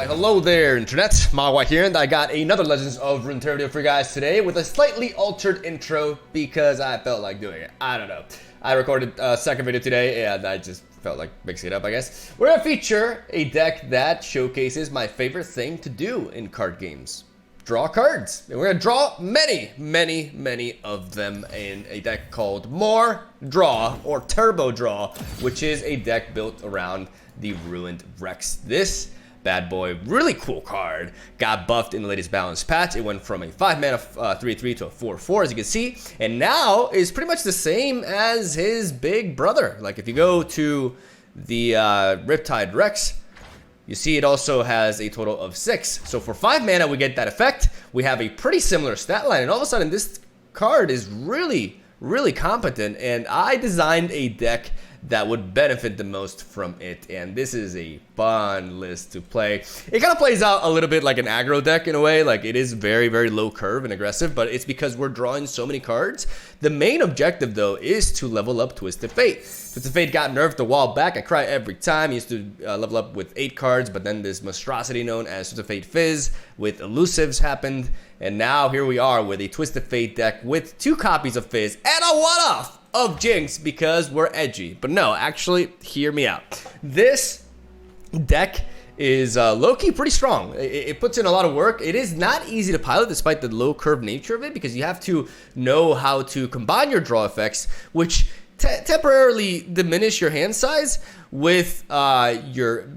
Why, hello there, Internet. MegaMogwai here, and I got another Legends of Runeterra video for you guys today with a slightly altered intro because I felt like doing it. I don't know. I recorded a second video today, and I just felt like mixing it up, I guess. We're going to feature a deck that showcases my favorite thing to do in card games. Draw cards. And we're going to draw many of them in a deck called More Draw, or Turbo Draw, which is a deck built around the Ruined Rex. This bad boy, really cool card, got buffed in the latest balance patch. It went from a 5-mana 3/3 to a 4/4, as you can see, and now is pretty much the same as his big brother. Like if you go to the Riptide Rex, you see it also has a total of 6. So for 5 mana, we get that effect. We have a pretty similar stat line, and all of a sudden, this card is really competent, and I designed a deck that would benefit the most from it, and this is a fun list to play. It kind of plays out a little bit like an aggro deck in a way. Like it is very low curve and aggressive, but it's because we're drawing so many cards. The main objective though is to level up Twisted Fate. Twisted Fate got nerfed a while back. I cry every time. He used to level up with 8 cards, but then this monstrosity known as Twisted Fate Fizz with elusives happened, and now here we are with a Twisted Fate deck with 2 copies of Fizz and a one-off of Jinx because we're edgy. But no, actually, hear me out. This deck is low-key pretty strong. It puts in a lot of work. It is not easy to pilot despite the low curve nature of it, because you have to know how to combine your draw effects, which temporarily diminish your hand size with your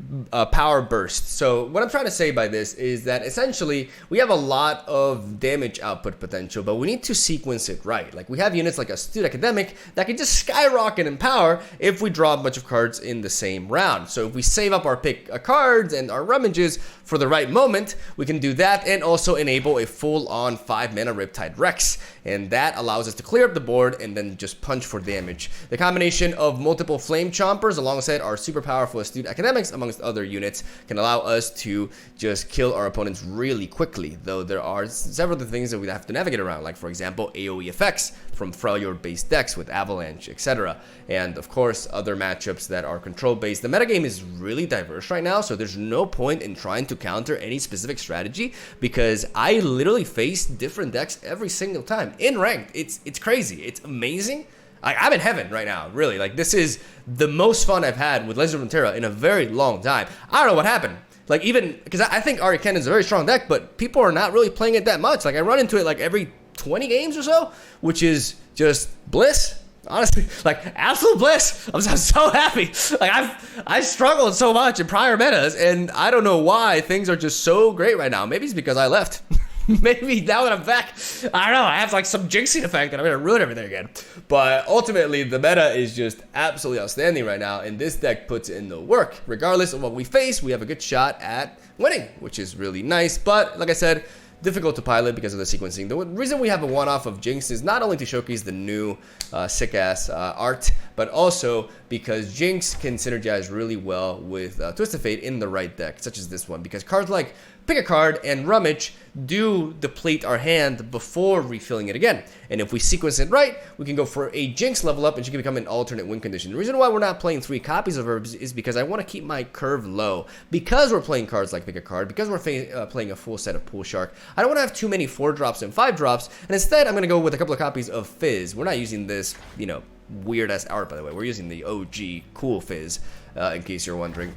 power burst. So what I'm trying to say by this is that essentially we have a lot of damage output potential, but we need to sequence it right. Like we have units like Astute Academic that can just skyrocket in power if we draw a bunch of cards in the same round. So if we save up our pick cards and our rummages for the right moment, we can do that and also enable a full-on 5-mana Riptide Rex, and that allows us to clear up the board and then just punch for damage. The combination of multiple Flame Chompers alongside our super powerful Astute Academics, amongst other units, can allow us to just kill our opponents really quickly, though there are several other things that we have to navigate around, like for example AoE effects from Freljord based decks with Avalanche, etc. And of course other matchups that are control based. The metagame is really diverse right now, so there's no point in trying to counter any specific strategy, because I literally face different decks every single time in ranked. It's crazy. It's amazing. I'm in heaven right now, really. Like, this is the most fun I've had with Legends of Runeterra in a very long time. I don't know what happened. Like, even, because I think Aria Cannon is a very strong deck, but people are not really playing it that much. Like, I run into it like every 20 games or so, which is just bliss. Honestly, like, absolute bliss. I'm so happy. Like, I struggled so much in prior metas, and I don't know why things are just so great right now. Maybe it's because I left. Maybe now that I'm back, I don't know, I have like some jinxing effect and I'm gonna ruin everything again. But ultimately, the meta is just absolutely outstanding right now, and this deck puts in the work. Regardless of what we face, we have a good shot at winning, which is really nice. But like I said, difficult to pilot because of the sequencing. The reason we have a one-off of Jinx is not only to showcase the new sick-ass art, but also because Jinx can synergize really well with Twisted Fate in the right deck, such as this one, because cards like Pick a Card and Rummage do deplete our hand before refilling it again. And if we sequence it right, we can go for a Jinx level up and she can become an alternate win condition. The reason why we're not playing 3 copies of her is because I want to keep my curve low. Because we're playing cards like Pick a Card, because we're playing a full set of Pool Shark, I don't want to have too many 4-drops and 5-drops, and instead I'm going to go with a couple of copies of Fizz. We're not using this, you know, weird-ass art, by the way. We're using the OG cool Fizz, in case you're wondering.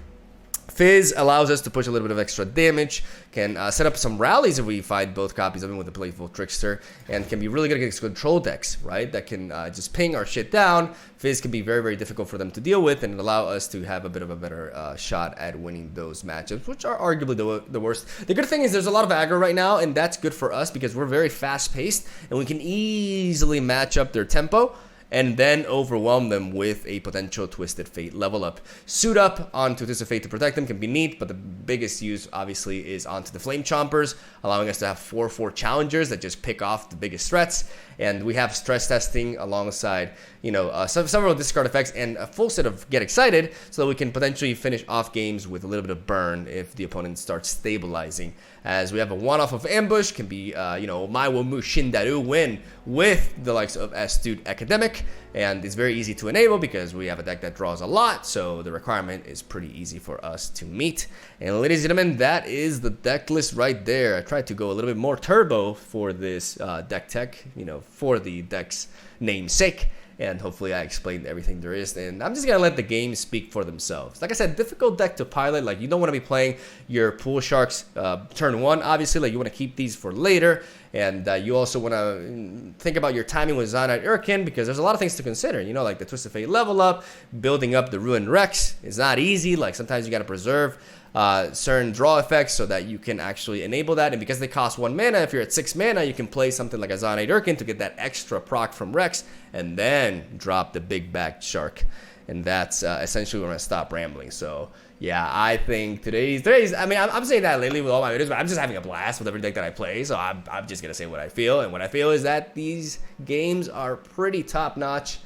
Fizz allows us to push a little bit of extra damage, can set up some rallies if we find both copies of him with the Playful Trickster, and can be really good against control decks, right? That can just ping our shit down. Fizz can be very difficult for them to deal with, and allow us to have a bit of a better shot at winning those matchups, which are arguably the worst. The good thing is there's a lot of aggro right now, and that's good for us because we're very fast-paced, and we can easily match up their tempo and then overwhelm them with a potential Twisted Fate level up. Suit up onto Twisted Fate to protect them can be neat, but the biggest use obviously is onto the Flame Chompers, allowing us to have 4/4 challengers that just pick off the biggest threats. and we have stress testing alongside, you know, several discard effects and a full set of Get Excited, so that we can potentially finish off games with a little bit of burn if the opponent starts stabilizing. As we have a one-off of Ambush, can be, you know, Maiwomu Shindaru win with the likes of Astute Academic, and it's very easy to enable because we have a deck that draws a lot, so the requirement is pretty easy for us to meet. And ladies and gentlemen, that is the deck list right there. I tried to go a little bit more turbo for this deck tech, you know, for the deck's namesake. And hopefully I explained everything there is, and I'm just gonna let the games speak for themselves. Like I said, difficult deck to pilot. Like, you don't want to be playing your Pool Sharks turn 1, obviously. Like, you want to keep these for later, and you also want to think about your timing with Zaunite Urkin, because there's a lot of things to consider, you know, like the Twisted Fate level up, building up the Ruined Rex is not easy. Like, sometimes you got to preserve certain draw effects so that you can actually enable that, and because they cost 1 mana, if you're at 6 mana, you can play something like a Zaunite Urkin to get that extra proc from Rex, and then drop the big back shark. And that's essentially when I stop rambling. So yeah, I think today's I mean, I'm saying that lately with all my videos, but I'm just having a blast with every deck that I play, so I'm just gonna say what I feel, and what I feel is that these games are pretty top notch,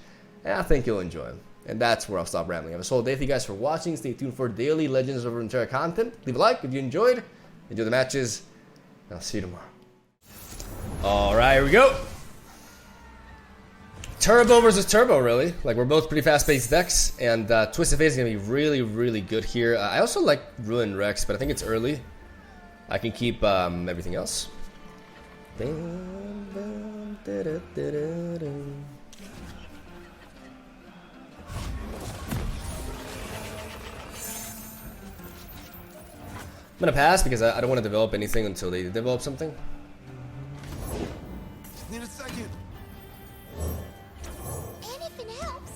and I think you'll enjoy them. And that's where I'll stop rambling. Have a solid day. Thank you guys for watching. Stay tuned for daily Legends of Runeterra content. Leave a like if you enjoyed. Enjoy the matches. And I'll see you tomorrow. Alright, here we go. Turbo versus Turbo, really. Like, we're both pretty fast-paced decks. And Twisted Fate is going to be really, really good here. I also like Ruined Rex, but I think it's early. I can keep everything else. I'm gonna pass because I don't want to develop anything until they develop something. Just need a second. Anything helps.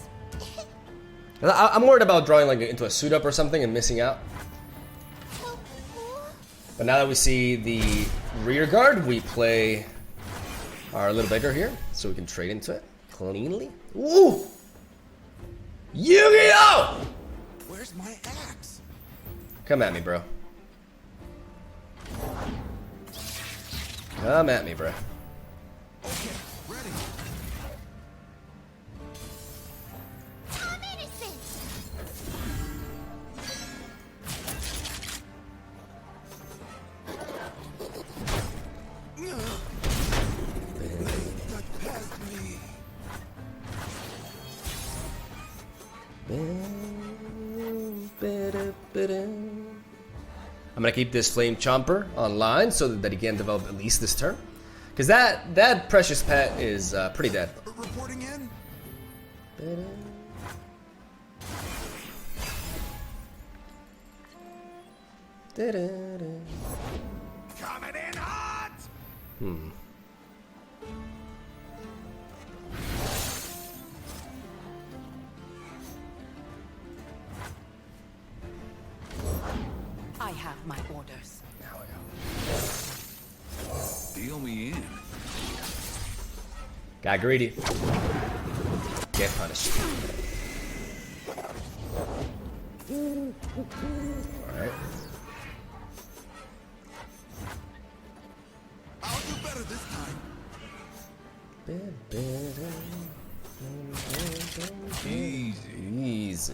I'm worried about drawing like into a suit up or something and missing out. But now that we see the rear guard, we play our little beggar here, so we can trade into it cleanly. Ooh! Yu-Gi-Oh! Where's my axe? Come at me, bro. Come at me, bro. Okay, ready. I'm innocent. Got past me. I'm gonna keep this Flame Chomper online so that he can develop at least this turn. Because that precious pet is pretty dead. Reporting in. Coming in hot. I have my orders. Now we go. Deal me in. Got greedy. Get punished. Alright. I'll do better this time. Easy. Easy.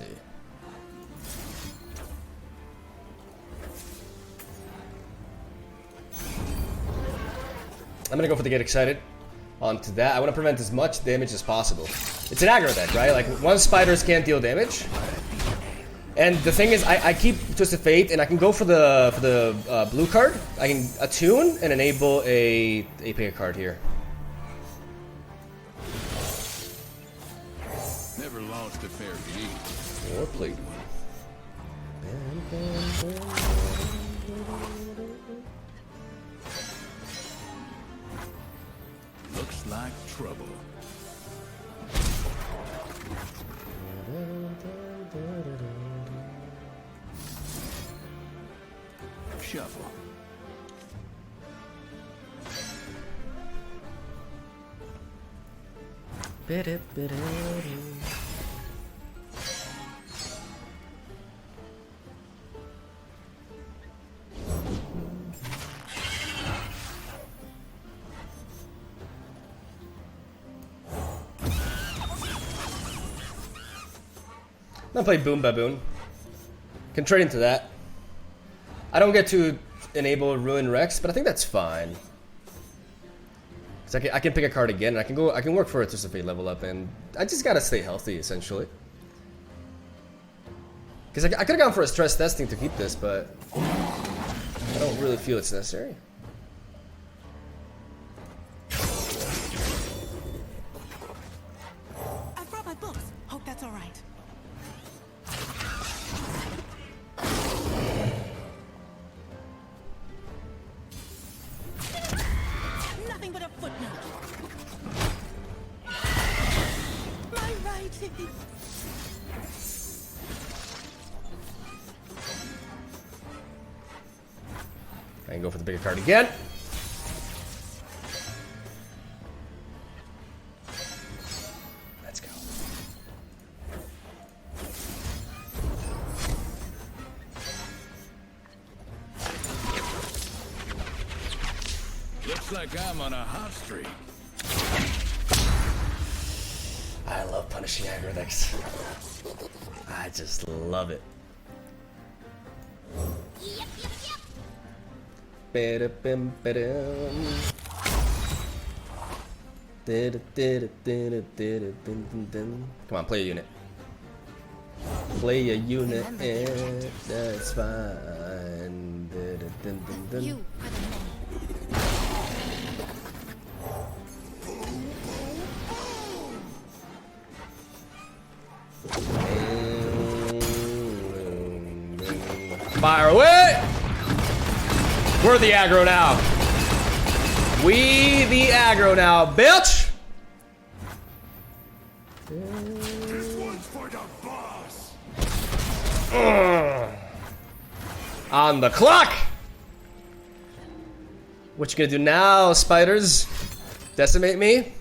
I'm gonna go for the Get Excited onto that. I want to prevent as much damage as possible. It's an aggro deck, right? Like, one spiders can't deal damage. And the thing is, I keep Twisted Fate, and I can go for the blue card. I can attune and enable a pair card here. Never lost a fair game. Or played one. Looks like trouble. Shuffle. gonna play Boom Baboon. Can trade into that. I don't get to enable Ruin Rex, but I think that's fine. Cause I can pick a card again, and I can work for a Twist of Fate level up, and I just gotta stay healthy essentially. Cause I could have gone for a stress testing to keep this, but I don't really feel it's necessary. I brought my books. Hope that's all right. Nothing but a footnote. My writing. I can go for the bigger card again. Let's go. Looks like I'm on a hot streak. I love punishing aggro decks. I just love it. Yep, yep, yep. Ba-da-bim, ba-dum. Da-da-da-da-da-da-da-dum-dum-dum. Come on, play a unit. Play a unit, and that's fine. Da-da-dum-dum-dum. You are the man. Fire away! We're the aggro now. We the aggro now, bitch! This one's for the boss. On the clock! What you gonna do now, spiders? Decimate me?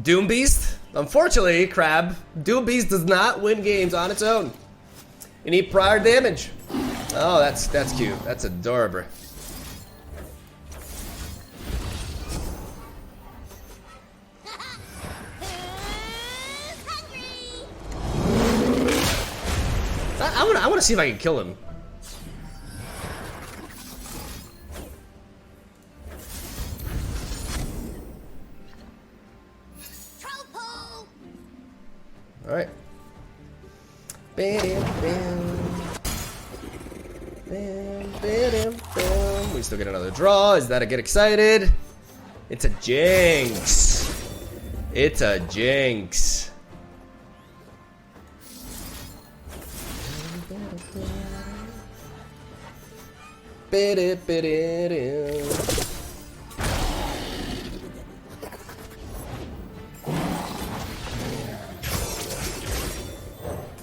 Doom Beast? Unfortunately, Crab, Doom Beast does not win games on its own. You need prior damage. Oh, that's cute. That's adorable. I want to see if I can kill him. Troll pole. All right. Bam, bam. Bam, bam, bam. We still get another draw. Is that a get excited? It's a Jinx. It's a Jinx. Just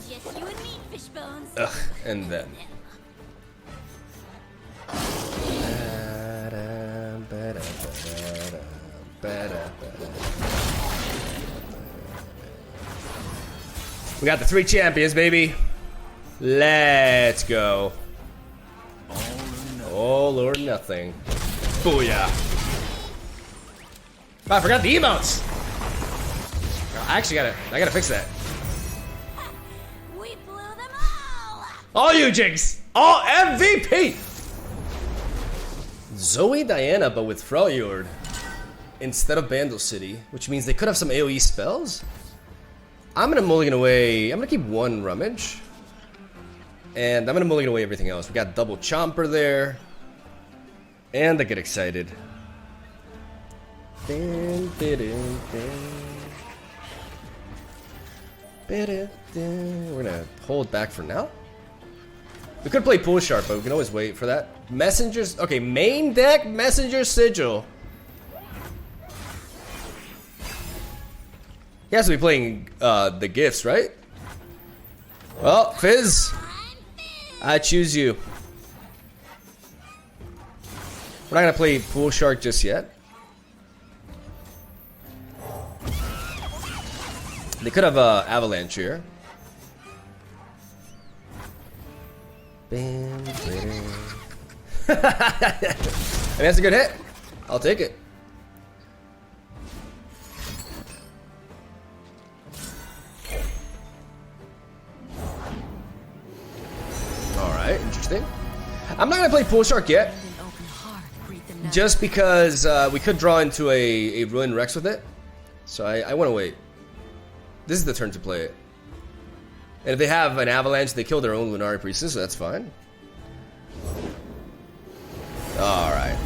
you and me, Fishbones. Ugh, and then. We got the 3 champions, baby. Let's go. All or nothing. Booyah. Oh, I forgot the emotes. I gotta fix that. We blew them all. All you Jinx! All MVP! Zoe Diana, but with Freljord instead of Bandle City, which means they could have some AoE spells. I'm gonna mulligan away. I'm gonna keep 1 Rummage. And I'm gonna mulligan away everything else. We got double Chomper there. And I get excited. We're gonna hold back for now. We could play Pool Sharp, but we can always wait for that. Messengers. Okay, main deck Messenger Sigil. He has to be playing the gifts, right? Well, Fizz, I choose you. We're not gonna play Pool Shark just yet. They could have Avalanche here. Bam, bam. And that's a good hit. I'll take it. Interesting. I'm not gonna play Pool Shark yet, just because we could draw into a Ruin Rex with it. So I want to wait. This is the turn to play it. And if they have an Avalanche, they kill their own Lunari Priestess, so that's fine. Alright.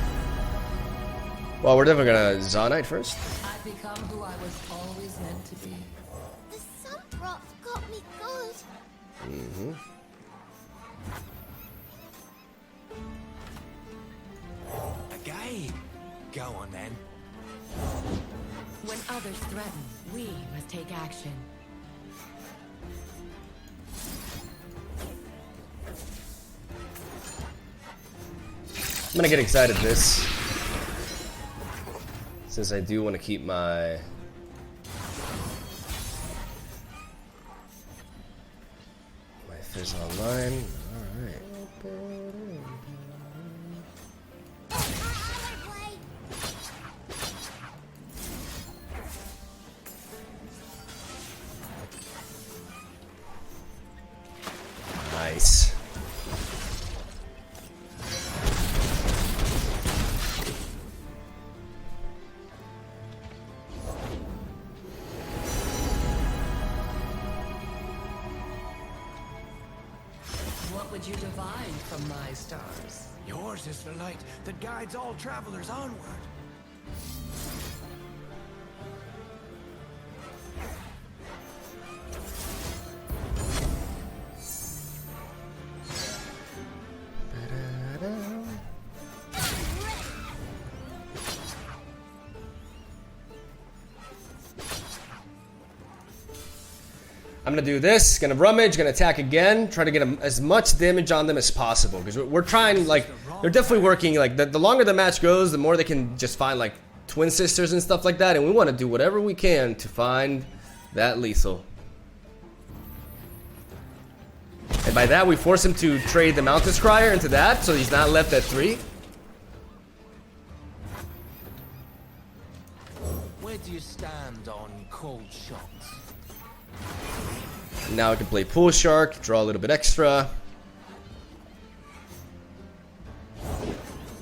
Well, we're definitely gonna Zonite first. I've become who I was always meant to be. The sun drops got me good. A game. Go on then. When others threaten, we must take action. I'm gonna get excited this, since I do want to keep my Fizz online. Alright. Nice. What would you divine from my stars? Yours is the light that guides all travelers onward. I'm gonna do this, gonna rummage, gonna attack again, try to get as much damage on them as possible, because we're trying, like, they're definitely working, like, the longer the match goes, the more they can just find, like, twin sisters and stuff like that, and we want to do whatever we can to find that lethal. And by that, we force him to trade the Mountain Scryer into that, so he's not left at 3. Where do you stand on cold shots? Now I can play Pool Shark, draw a little bit extra.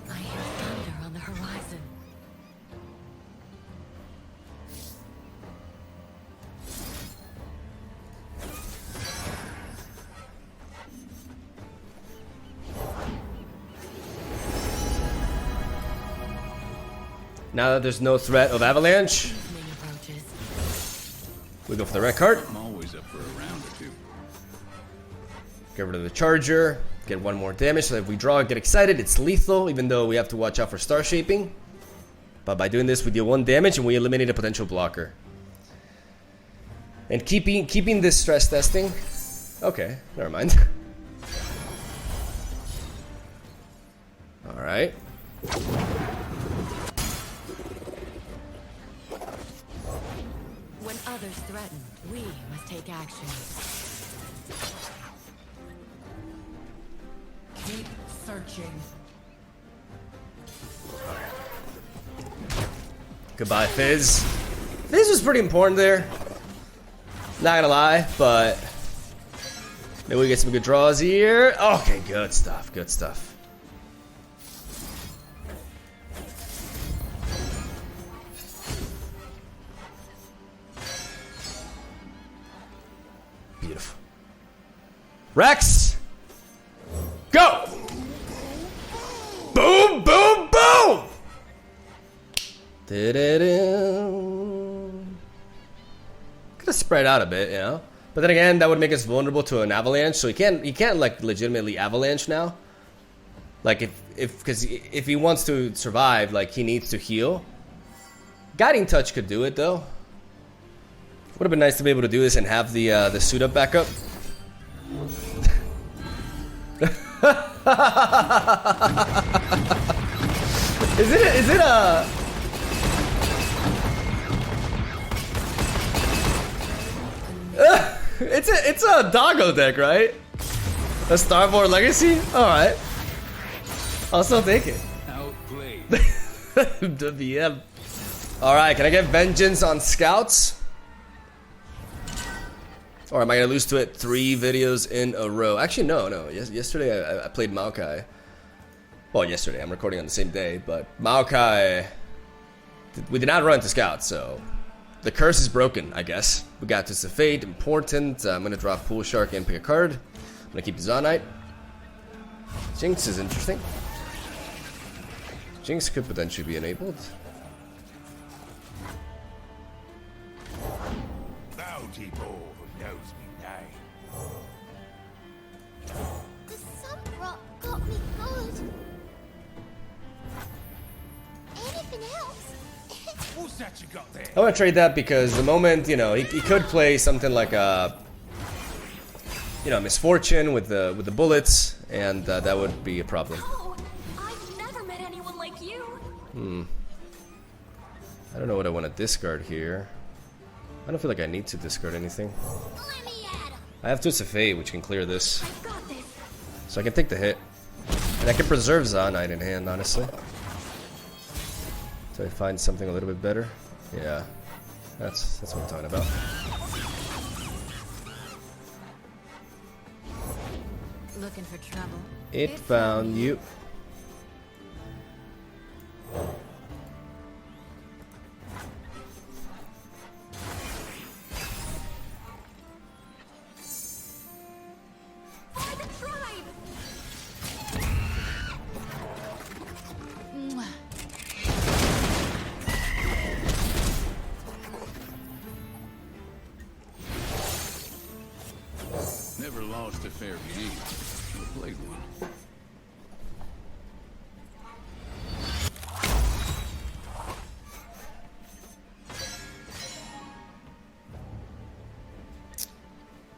I hear thunder on the horizon. Now that there's no threat of Avalanche, Evening approaches. we go for the red card. I'm always up for a round or two. Get rid of the Charger, get 1 more damage, so that if we draw, get excited, it's lethal, even though we have to watch out for Star Shaping. But by doing this, we deal 1 damage and we eliminate a potential blocker. And keeping this stress testing. Okay, never mind. Alright. When others threaten, we must take action. Keep searching. Goodbye, Fizz. Fizz was pretty important there. Not gonna lie, but maybe we get some good draws here. Okay, good stuff, good stuff. Beautiful. Rex! Go! Boom, boom, boom! Could have spread out a bit, you know? But then again, that would make us vulnerable to an avalanche, so he can't like legitimately avalanche now. Like because if he wants to survive, like he needs to heal. Guiding Touch could do it though. Would have been nice to be able to do this and have the suit up back up. Is it a it's a doggo deck, right? A Starboard Legacy? Alright. I'll still take it. Outplayed. WM. Alright, can I get Vengeance on Scouts? Or am I gonna lose to it 3 videos in a row? Actually, no. Yesterday I played Maokai. Well, yesterday, I'm recording on the same day, but Maokai, we did not run to Scout, so the curse is broken, I guess. We got to Fate, important. I'm gonna drop Pool Shark and pick a card. I'm gonna keep the Zonite. Jinx is interesting. Jinx could potentially be enabled. Bounty Ball knows me name. The sunbrock got me good. Anything else? What's that you got there? I want to trade that because the moment, you know, he could play something like a, you know, Misfortune with the bullets, and that would be a problem. Oh, I've never met anyone like you. I don't know what I want to discard here. I don't feel like I need to discard anything. Let me at him. I have Tooth of Fate, which can clear this, I've got this. so I can take the hit, and I can preserve Zonite in hand, honestly. So I find something a little bit better. Yeah, that's what I'm talking about. Looking for trouble. It found you. For the tribe! Mwah. Never lost a fair game. Or played one.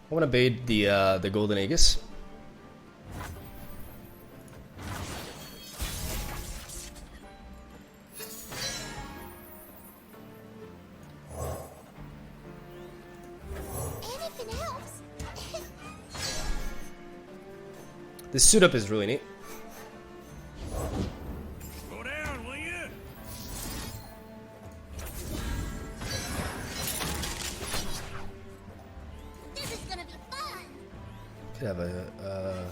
I want to bait the Golden Aegis. Anything else? This suit up is really neat. Slow down, will you? This is gonna be fun. Could have a.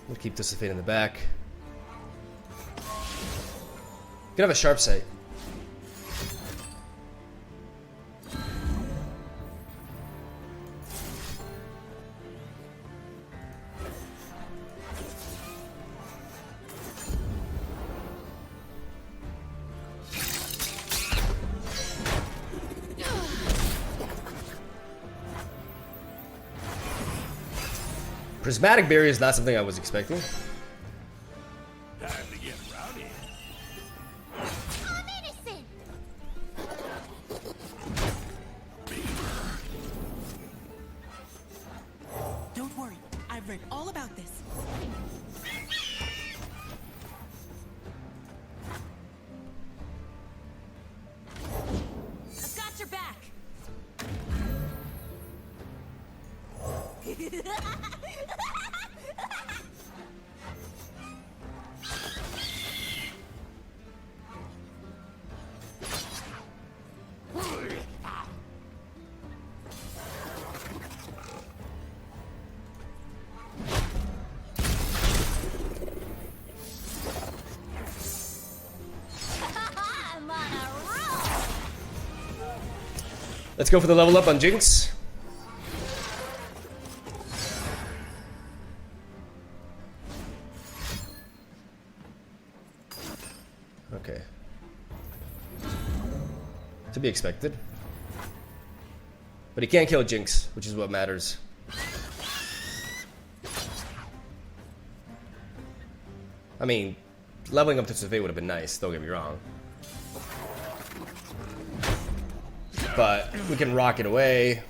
We'll keep this Fate in the back. Could have a sharp sight. Prismatic Barrier is not something I was expecting. Time to get rowdy. I'm innocent. Don't worry. I've read all about this. I've got your back. I'm on a roll. Let's go for the level up on Jinx. Okay. To be expected. But he can't kill Jinx, which is what matters. I mean, leveling up to Survey would have been nice, don't get me wrong. But we can rock it away.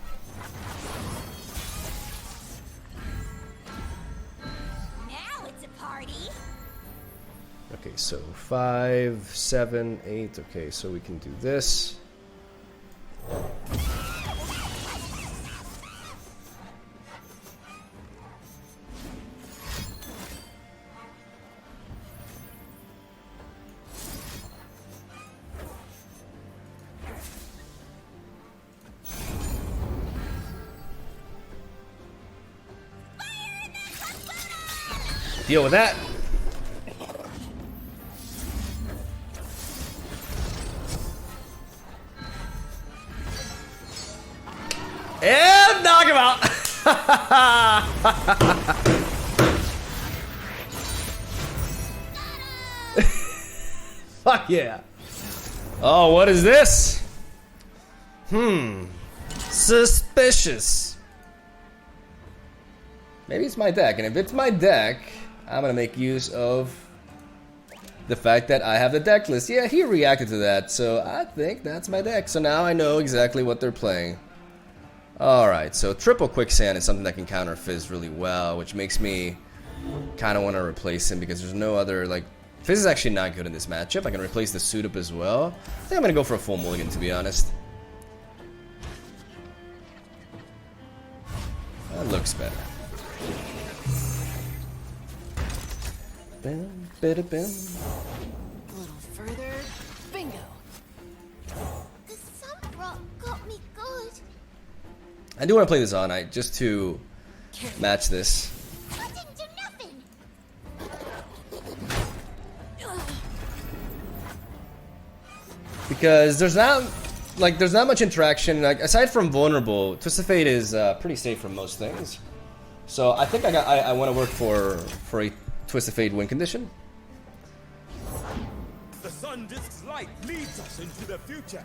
Now it's a party. Okay, so 5, 7, 8. Okay, so we can do this. Deal with that. And knock him out. Fuck yeah. Oh, what is this? Suspicious. Maybe it's my deck, and if it's my deck, I'm gonna make use of the fact that I have the deck list. Yeah, he reacted to that, so I think that's my deck. So now I know exactly what they're playing. Alright, so triple quicksand is something that can counter Fizz really well, which makes me kind of want to replace him because there's no other, like, Fizz is actually not good in this matchup. I can replace the suit up as well. I think I'm going to go for a full mulligan, to be honest. That looks better. Bim, bida, bim. A little further. Bingo. The sunrock got me good. I do want to play this all night just to match this. I didn't do nothing. Because there's not much interaction. Like, aside from vulnerable, Twisted Fate is pretty safe from most things. So I think I want to work for a Twisted Fate win condition. The sun disk's light leads us into the future.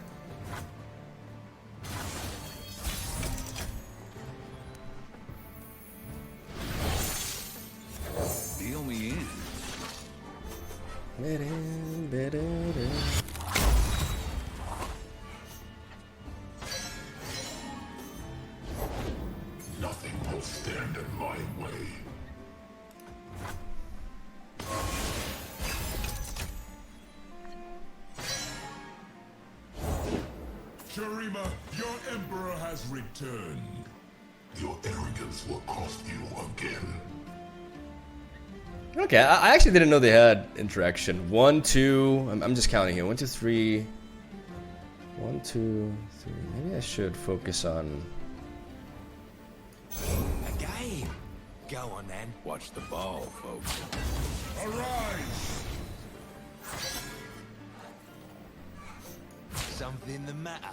Deal me in. Nothing will stand in my way. Shurima, your emperor has returned. Your arrogance will cost you again. Okay, I actually didn't know they had interaction. 1, 2. I'm just counting here. 1, 2, 3. 1, 2, 3. Maybe I should focus on. A game. Go on then. Watch the ball, folks. Arise! Something the matter?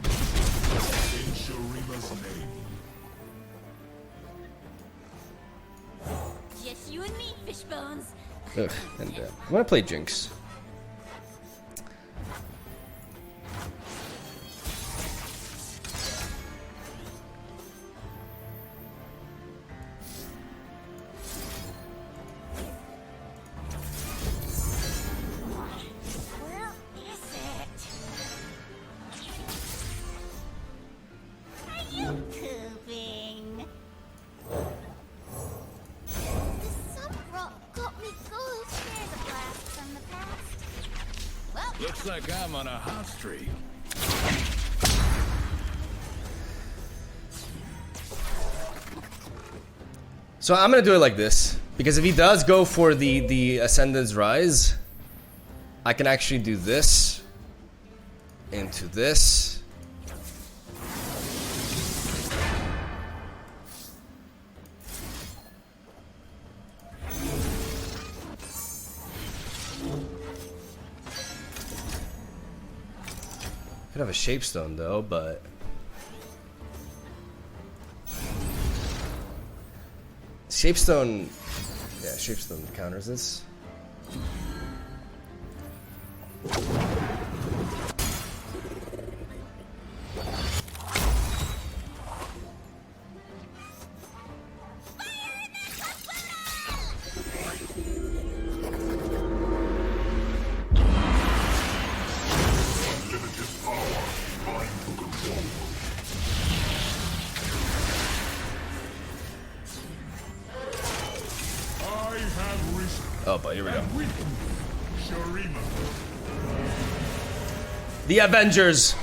In Shurima's name. Just you and me, Fishbones. Ugh, and I'm gonna play Jinx. Where is it? Are you pooping? The sunrock got me good. There's a blast from the past. Well, Looks like I'm on a hot streak. So I'm gonna do it like this because if he does go for the Ascendant's Rise, I can actually do this into this. Could have a Shapestone though, but Shapestone, yeah, Shapestone counters this. I have risen. Oh, but here we go. Weakened. Shurima. The Avengers.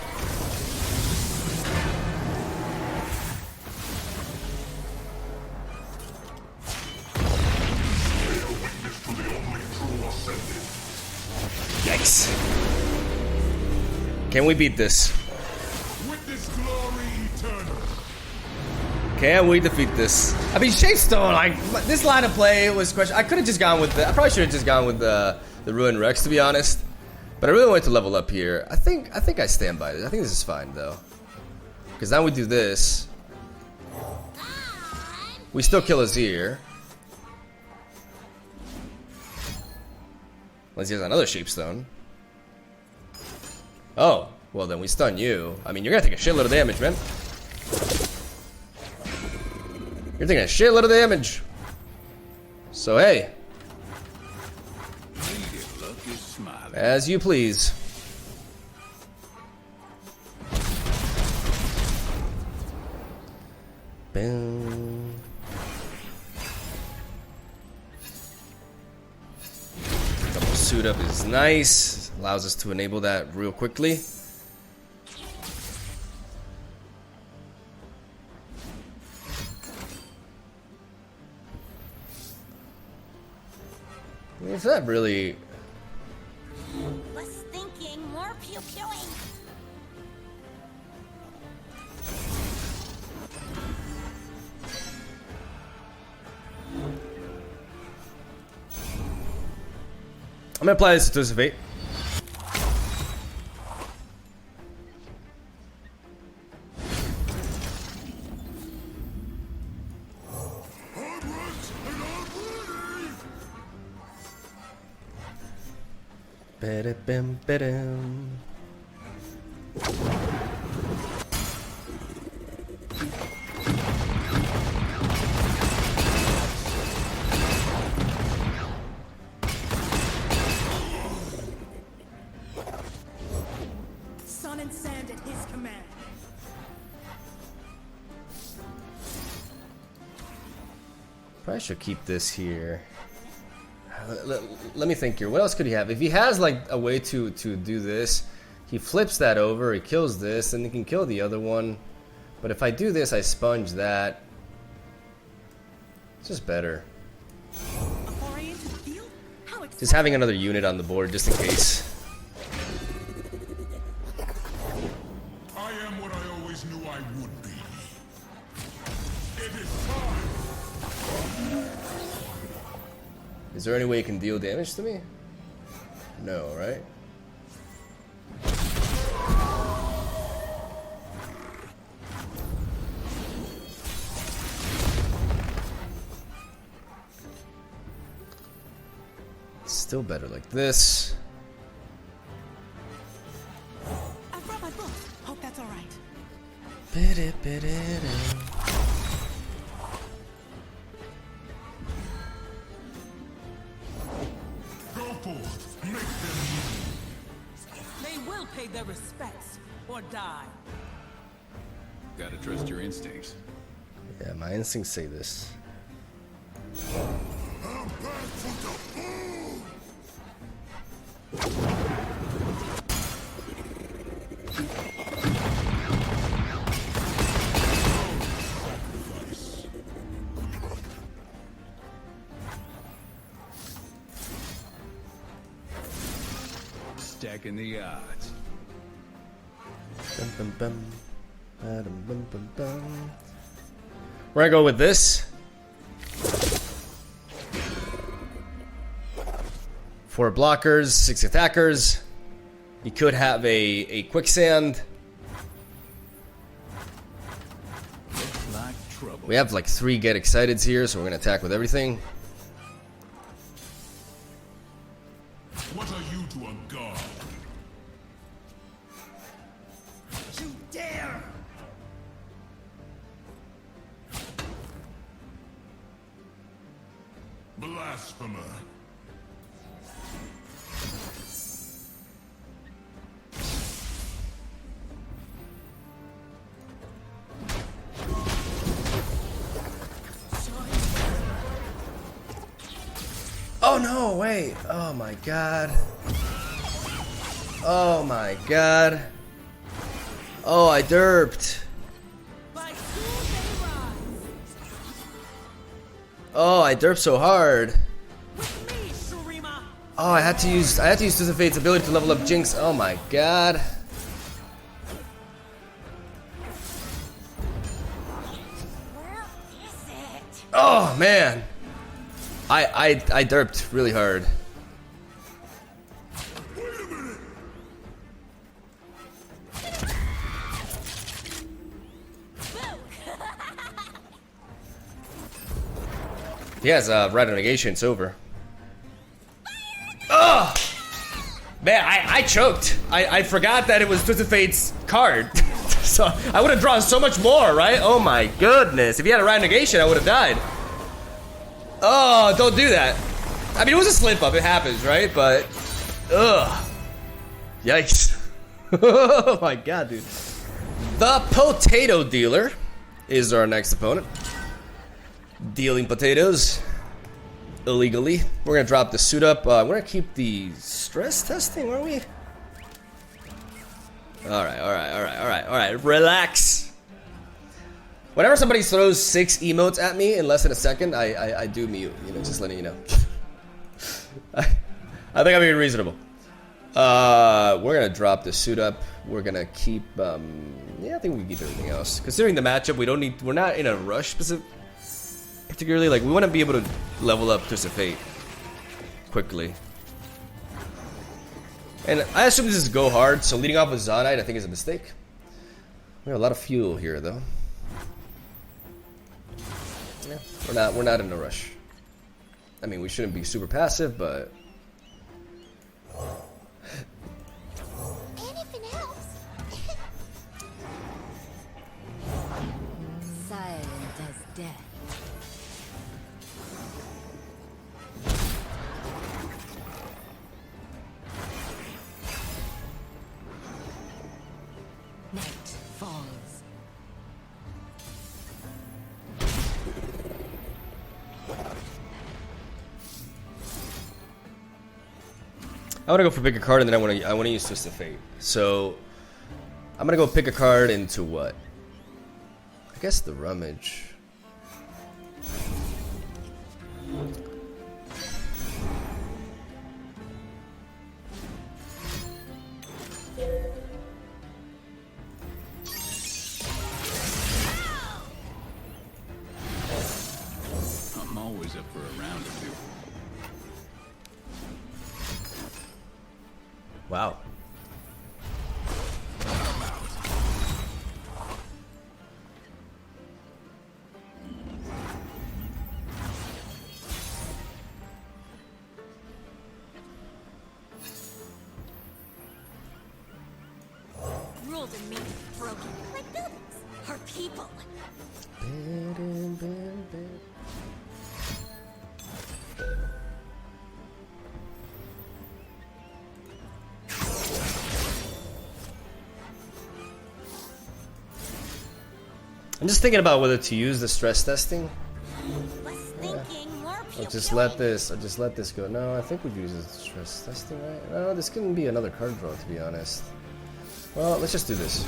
Yikes. Can we beat this? Witness glory eternal. Can we defeat this? I mean, Shapestone, like, this line of play was question. I could have just gone with the, I probably should have just gone with the Ruin Rex, to be honest. But I really wanted to level up here. I think I stand by this. I think this is fine, though. Because now we do this. We still kill Azir. Unless he has another Shapestone. Oh, well then we stun you. I mean, you're gonna take a shitload of damage, man. You're taking a shitload of damage. So hey. As you please. Boom. Double suit up is nice. Allows us to enable that real quickly. Is that really? Less thinking, more pew-pewing. I'm gonna apply this to Fate. Ba-da-bum, ba-dum. Sun and sand at his command. Probably should keep this here. Let me think here. What else could he have? If he has like a way to do this, he flips that over, he kills this, and he can kill the other one. But if I do this, I sponge that. It's just better. A foray into the field? How exciting. Just having another unit on the board just in case. I am what I always knew I would be. It is time. Is there any way it can deal damage to me? No, right? Still better like this. I brought my book. Hope that's all right. Go forth, make them They will pay their respects or die. Gotta trust your instincts. Yeah, my instincts say this. I'm back for the food. Stacking the odds. Bum, bum, bum. Ba-dum, bum, bum, bum. We're gonna go with this. 4 blockers, 6 attackers. He could have a quicksand. Looks like trouble. We have like 3 get exciteds here, so we're gonna attack with everything. What are you to a god? You dare! Blasphemer. Oh no, wait. Oh my god. Oh my god. Oh, I derped. By two they rise. Oh, I derped so hard. With me, Shurima. Oh, I had to use Tooth of Fate's ability to level up Jinx. Oh my god. Where Oh man, I derped really hard. He has right negation. It's over. Ugh! Man, I choked. I forgot that it was Twisted Fate's card. So I would have drawn so much more, right? Oh my goodness. If he had a right negation, I would have died. Oh, don't do that. I mean, it was a slip up. It happens, right? But, ugh. Yikes. Oh my god, dude. The Potato Dealer is our next opponent. Dealing potatoes illegally. We're gonna drop the suit up. We're gonna keep the stress testing, aren't we? Alright. Relax. Whenever somebody throws 6 emotes at me in less than a second, I do mute. You know, just letting you know. I think I'm being reasonable. We're gonna drop the suit up. We're gonna keep. Yeah, I think we can keep everything else. Considering the matchup, we're not in a rush particularly. Like, we want to be able to level up Twisted Fate quickly. And I assume this is go hard, so leading off with Zonite I think is a mistake. We have a lot of fuel here though. Yeah, we're not in a rush. I mean, we shouldn't be super passive, but Anything else? Silent as death. Night falls. I want to go for pick a card, and then I want to use Twisted Fate. So I'm gonna go pick a card into what? I guess the Rummage. I'm always up for a round or two. Wow. Rules and me broken. Like buildings. Our people. I'm just thinking about whether to use the stress testing. Less thinking, more I'll pew just let this go. No, I think we'd use the stress testing, right? No, this couldn't be another card draw, to be honest. Well, let's just do this.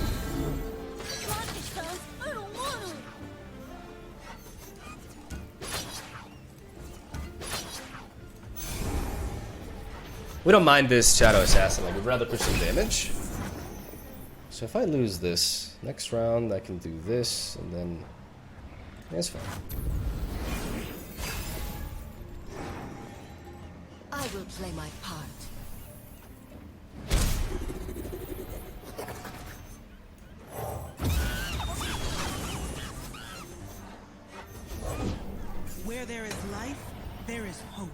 I don't want to. We don't mind this Shadow Assassin, like, we'd rather push some damage. So if I lose this, next round I can do this, and then that's fine. I will play my part. Where there is life, there is hope.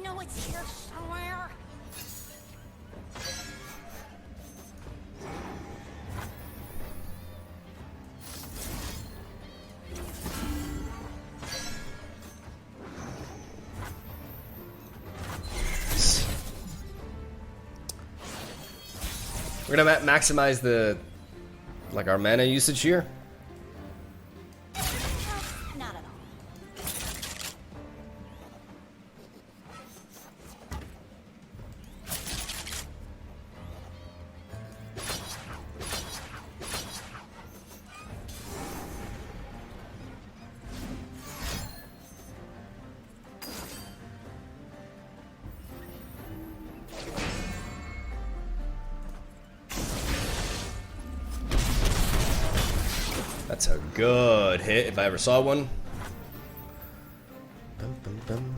No, it's here somewhere. We're gonna maximize the, like, our mana usage here. Not at all. That's a good hit if I ever saw one. Bum, bum, bum.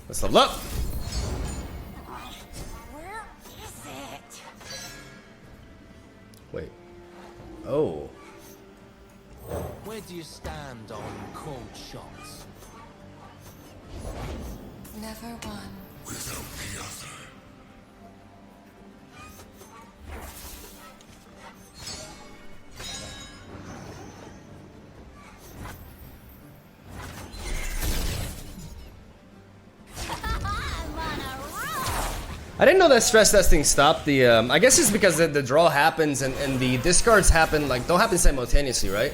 Let's level up. Where is it? Wait. Oh. Where do you stand on cold shots? Never one. Without the other. I'm on a roll. I didn't know that stress testing stopped the. I guess it's because the draw happens and the discards happen, like, don't happen simultaneously, right?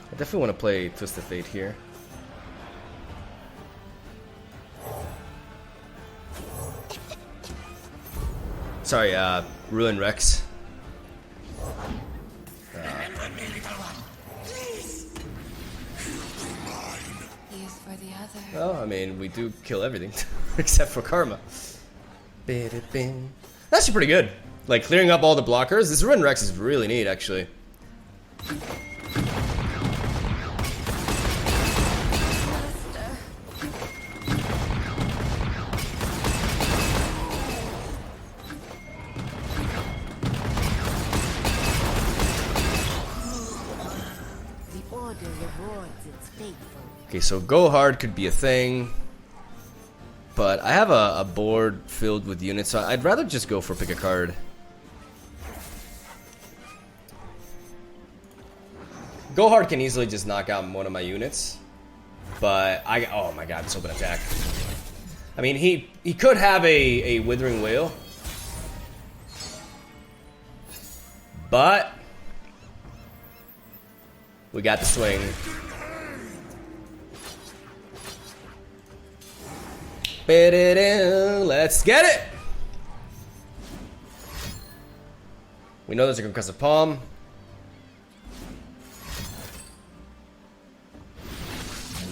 I definitely want to play Twist of Fate here. Sorry, Ruin Rex. He is for the other. Well, I mean, we do kill everything except for Karma. That's actually pretty good. Like, clearing up all the blockers. This Ruin Rex is really neat, actually. The order rewards its faithful. Okay, so go hard could be a thing. But I have a board filled with units, so I'd rather just go for pick a card. Go hard can easily just knock out one of my units. But oh my god, this open attack. I mean, he could have a Withering Whale. But we got the swing. Let's get it! We know there's a concussive palm.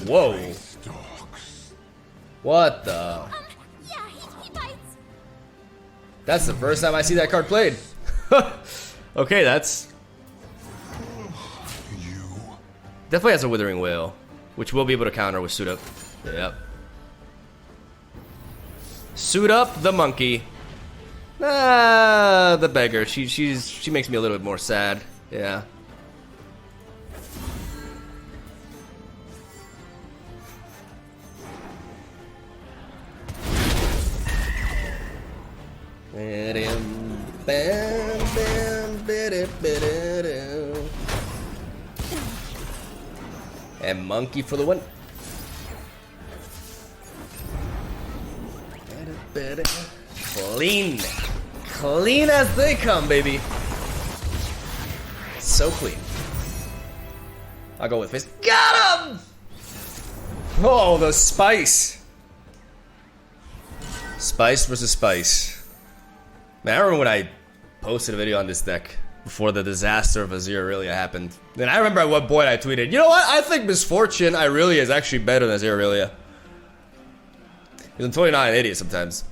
Whoa. What the? Yeah, he bites. That's the first time I see that card played. Okay, that's... Definitely has a Withering Whale, which we'll be able to counter with Suit Up. Yep. Suit Up the monkey. Ah, the beggar. She makes me a little bit more sad. Yeah. And monkey for the win. Clean. Clean as they come, baby. So clean. I'll go with face. Got him! Oh, the spice. Spice versus spice. Man, I remember when I posted a video on this deck before the disaster of Azirelia happened. Then I remember at one point I tweeted, you know what? I think Misfortune Irelia is actually better than Azirelia. Because I'm totally not an idiot sometimes.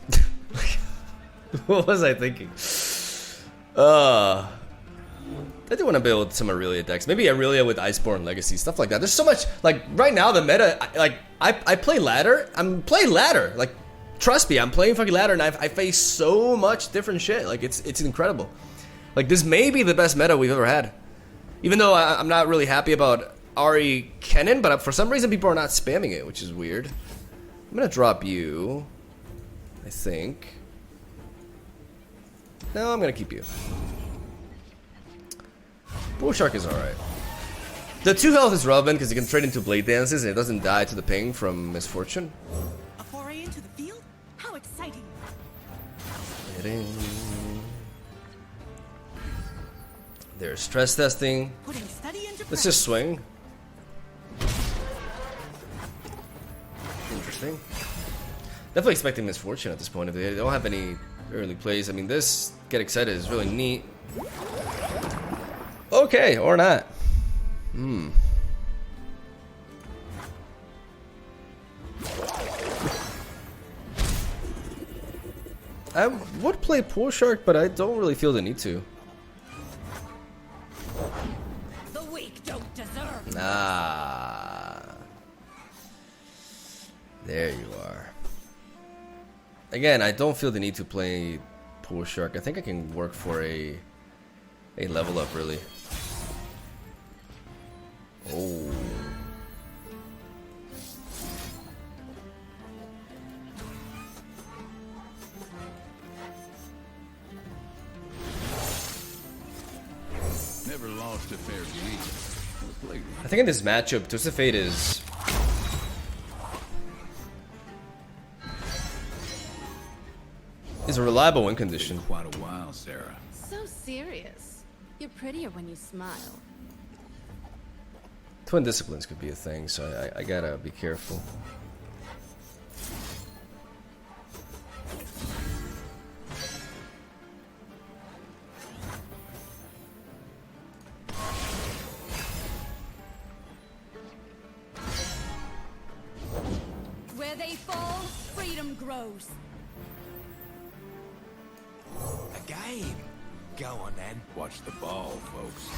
What was I thinking? I do want to build some Azirelia decks. Maybe Azirelia with Iceborne Legacy, stuff like that. There's so much, like, right now the meta, I play ladder. I'm playing ladder. Like, trust me, I'm playing fucking ladder and I face so much different shit. Like, it's incredible. Like, this may be the best meta we've ever had. Even though I'm not really happy about Ari Kennen, but for some reason people are not spamming it, which is weird. I'm gonna drop you, I think. No, I'm gonna keep you. Bull Shark is alright. The 2 health is relevant because you can trade into blade dances and it doesn't die to the ping from misfortune. A foray into the field? How exciting! There's stress testing. Putting study into Let's just swing. Interesting. Definitely expecting misfortune at this point. If they don't have any early plays, I mean, this get excited is really neat. Okay, or not. I would play Pool Shark, but I don't really feel the need to. The weak don't deserve. Ah. There you are. Again, I don't feel the need to play Pool Shark. I think I can work for a level up, really. Oh. Never lost a fair game. Well played. I think in this matchup, Twisted Fate is a reliable win condition. Quite a while, Sarah. So serious. You're prettier when you smile. Twin disciplines could be a thing, so I gotta be careful. Where they fall, freedom grows. A game. Go on then. Watch the ball, folks.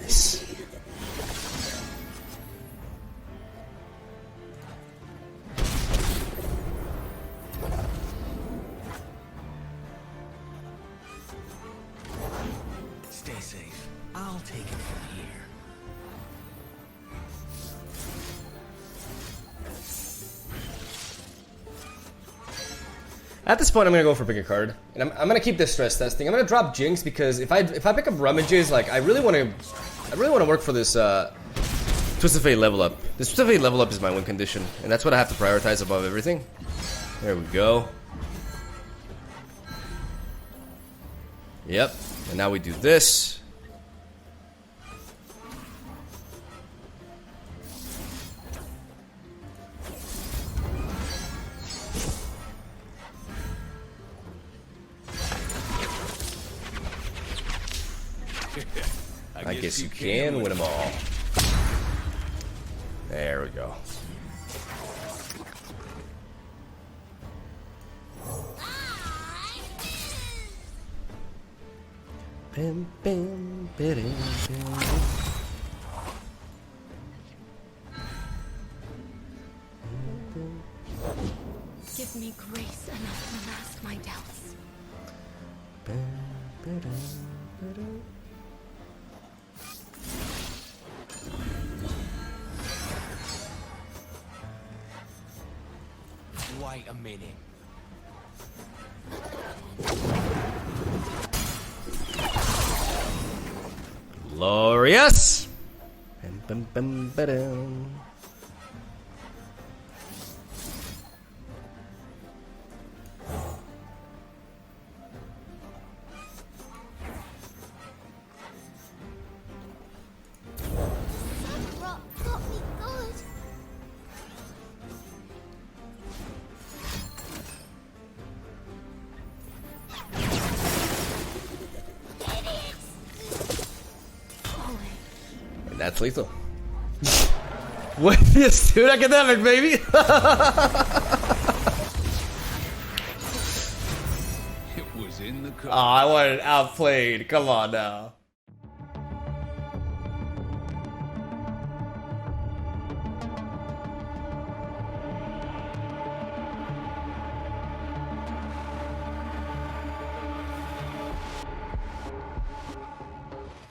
Nice. Stay safe. I'll take it from here. At this point, I'm gonna go for pick a card, and I'm gonna keep this stress testing. I'm gonna drop Jinx because if I pick up Rummages, like I really want to work for this Twisted Fate level up. This Twisted Fate level up is my win condition, and that's what I have to prioritize above everything. There we go. Yep, and now we do this. I guess you can win them all. There we go. Bim, bim, biddim, bim. Give me grace enough to mask my doubts. Bim, biddim, biddim. Wait a minute. Glorious. Bim, bim, bim, biddim. That rock got me good. And that's lethal. What is dude academic, baby? It was in the cup. Oh, I wanted outplayed. Come on now.